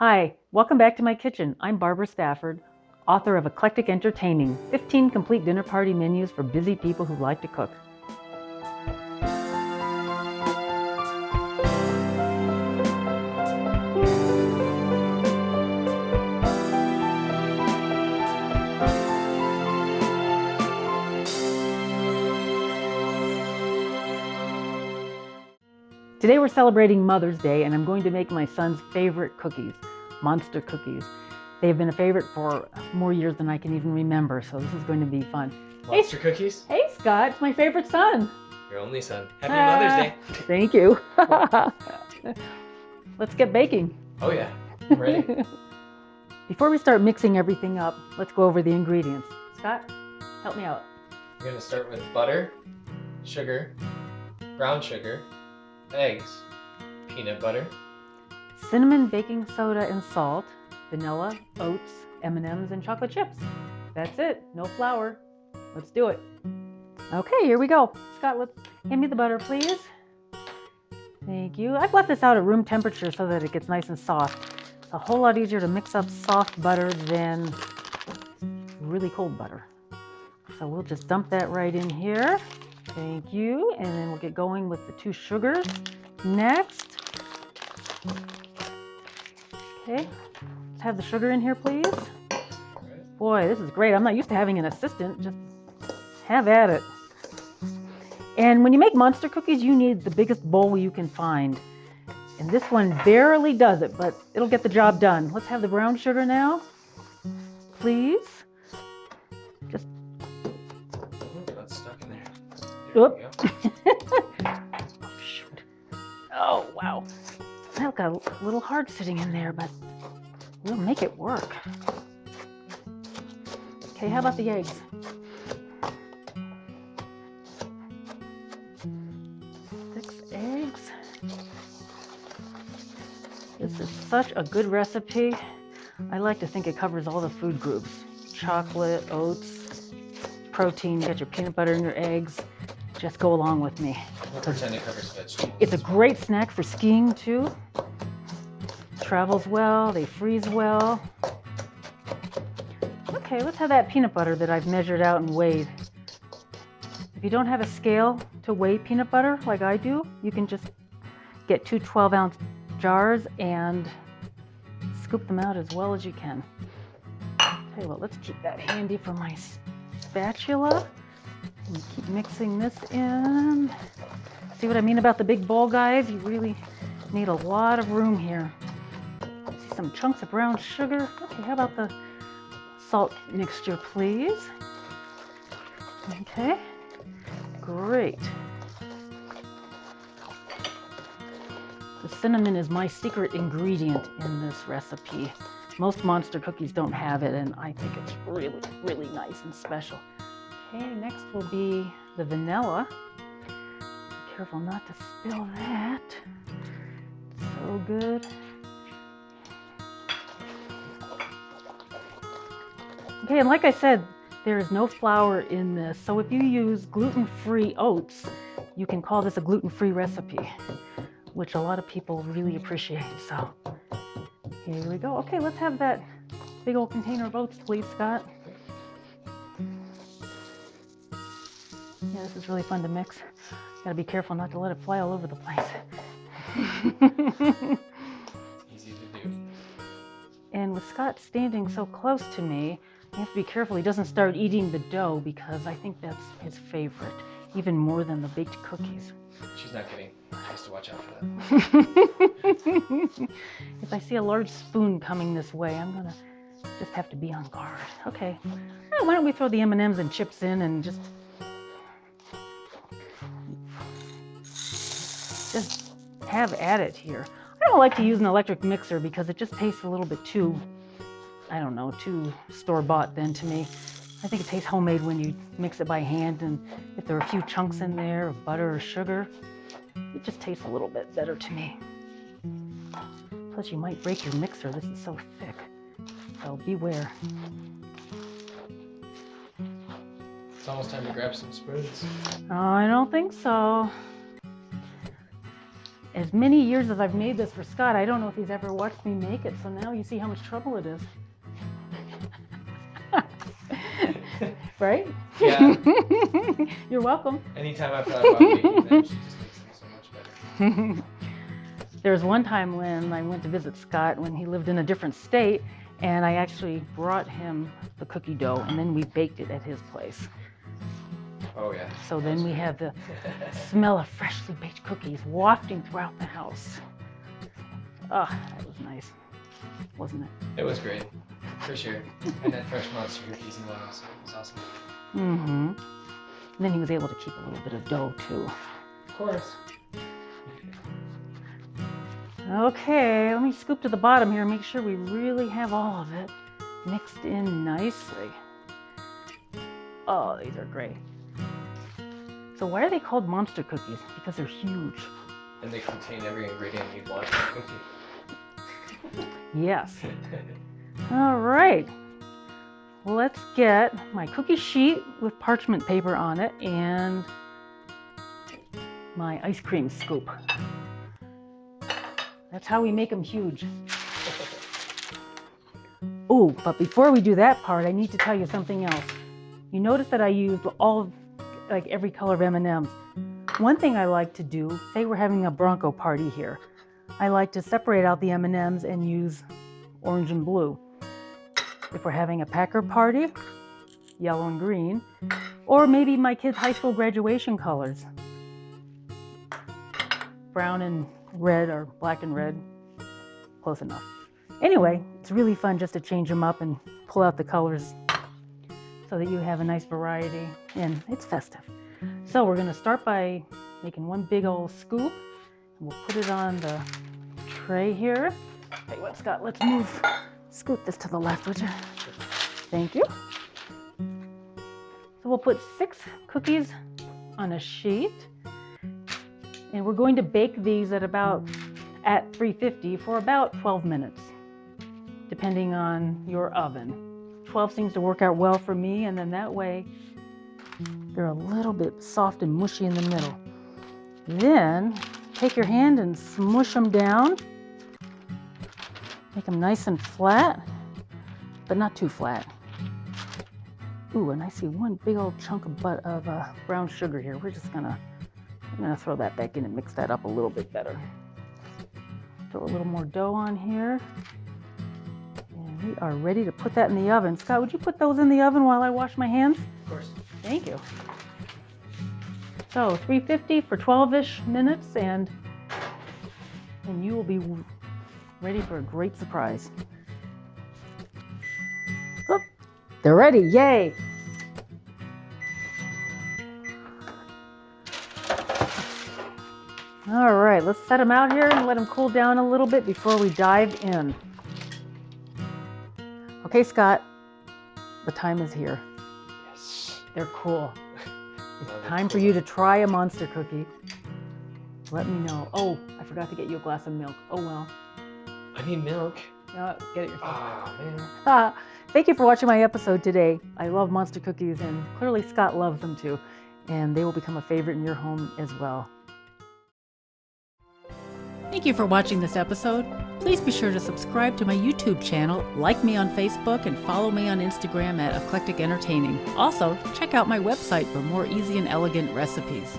Hi, welcome back to my kitchen. I'm Barbara Stafford, author of Eclectic Entertaining, 15 complete dinner party menus for busy people who like to cook. Today we're celebrating Mother's Day and I'm going to make my son's favorite cookies, monster cookies. They've been a favorite for more years than I can even remember, so this is going to be fun. Monster cookies? Hey Scott, it's my favorite son. Your only son. Happy Mother's Day. Thank you. Let's get baking. Oh yeah, I'm ready. Before we start mixing everything up, let's go over the ingredients. Scott, help me out. We're gonna start with butter, sugar, brown sugar, eggs, peanut butter, Cinnamon, baking soda, and salt, vanilla, oats, M&Ms, and chocolate chips. That's it, no flour. Let's do it. Okay, here we go. Scott, hand me the butter, please. Thank you. I've left this out at room temperature so that it gets nice and soft. It's a whole lot easier to mix up soft butter than really cold butter. So we'll just dump that right in here. Thank you. And then we'll get going with the 2 sugars next. Okay, let's have the sugar in here, please. Boy, this is great. I'm not used to having an assistant. Just have at it. And when you make monster cookies, you need the biggest bowl you can find. And this one barely does it, but it'll get the job done. Let's have the brown sugar now, please. Just. That's stuck in there. Oop. Oh, shoot. Oh, wow. That got a little hard sitting in there, but we'll make it work. Okay, how about the eggs? 6 eggs. This is such a good recipe. I like to think it covers all the food groups. Chocolate, oats, protein, you got your peanut butter and your eggs. Just go along with me. We'll pretend it covers vegetables. It's a great snack for skiing too. Travels well, they freeze well. Okay, let's have that peanut butter that I've measured out and weighed. If you don't have a scale to weigh peanut butter like I do, you can just get 2 12-ounce jars and scoop them out as well as you can. Tell you what, let's keep that handy for my spatula. And keep mixing this in. See what I mean about the big bowl, guys? You really need a lot of room here. See some chunks of brown sugar. Okay, how about the salt mixture, please? Okay, great. The cinnamon is my secret ingredient in this recipe. Most monster cookies don't have it, and I think it's really, really nice and special. Okay, next will be the vanilla. Be careful not to spill that. So good. Okay, and like I said, there is no flour in this, so if you use gluten-free oats, you can call this a gluten-free recipe, which a lot of people really appreciate. So here we go. Okay, let's have that big old container of oats, please, Scott. Yeah, this is really fun to mix. Gotta be careful not to let it fly all over the place. Easy to do. And with Scott standing so close to me, you have to be careful he doesn't start eating the dough, because I think that's his favorite, even more than the baked cookies. She's not kidding. She has to watch out for that. If I see a large spoon coming this way, I'm gonna just have to be on guard. Okay, why don't we throw the M&Ms and chips in and just have at it here. I don't like to use an electric mixer because it just tastes a little bit too, I don't know, too store-bought then to me. I think it tastes homemade when you mix it by hand, and if there are a few chunks in there of butter or sugar, it just tastes a little bit better to me. Plus you might break your mixer, this is so thick, so beware. It's almost time to grab some spoons. I don't think so. as many years as I've made this for Scott, I don't know if he's ever watched me make it. So now you see how much trouble it is. Right? Yeah. You're welcome. Anytime I've thought about making them, she just makes them so much better. There was one time when I went to visit Scott when he lived in a different state, and I actually brought him the cookie dough, and then we baked it at his place. Oh yeah. So then we have the smell of freshly baked cookies wafting throughout the house. Oh, that was nice, wasn't it? It was great, for sure. And then fresh monster cookies and oil, so it was awesome. Mm-hmm. And then he was able to keep a little bit of dough too. Of course. Okay, let me scoop to the bottom here and make sure we really have all of it mixed in nicely. Oh, these are great. So why are they called monster cookies? Because they're huge. And they contain every ingredient you'd want in a cookie. Yes. All right. Let's get my cookie sheet with parchment paper on it and my ice cream scoop. That's how we make them huge. Oh, but before we do that part, I need to tell you something else. You notice that I used every color of M&Ms. One thing I like to do, say we're having a Bronco party here, I like to separate out the M&Ms and use orange and blue. If we're having a Packer party, yellow and green, or maybe my kids' high school graduation colors, brown and red or black and red, close enough. Anyway, it's really fun just to change them up and pull out the colors so that you have a nice variety, and it's festive. So we're gonna start by making one big old scoop, and we'll put it on the tray here. Hey, what, Scott, let's scoot this to the left, would you? Thank you. So we'll put 6 cookies on a sheet, and we're going to bake these at 350 for about 12 minutes, depending on your oven. 12 seems to work out well for me, and then that way they're a little bit soft and mushy in the middle. Then take your hand and smush them down. Make them nice and flat, but not too flat. Ooh, and I see one big old chunk of brown sugar here. I'm gonna throw that back in and mix that up a little bit better. Throw a little more dough on here. And we are ready to put that in the oven. Scott, would you put those in the oven while I wash my hands? Of course. Thank you. So 350 for 12-ish minutes, and you will be ready for a great surprise. Oh, they're ready, yay! All right, let's set them out here and let them cool down a little bit before we dive in. Okay, Scott, the time is here. Yes. They're cool. It's time for you to try a monster cookie. Let me know. Oh, I forgot to get you a glass of milk. Oh well. I need milk. Get it yourself. Ah, man. Thank you for watching my episode today. I love monster cookies, and clearly Scott loves them too. And they will become a favorite in your home as well. Thank you for watching this episode. Please be sure to subscribe to my YouTube channel, like me on Facebook, and follow me on Instagram at Eclectic Entertaining. Also, check out my website for more easy and elegant recipes.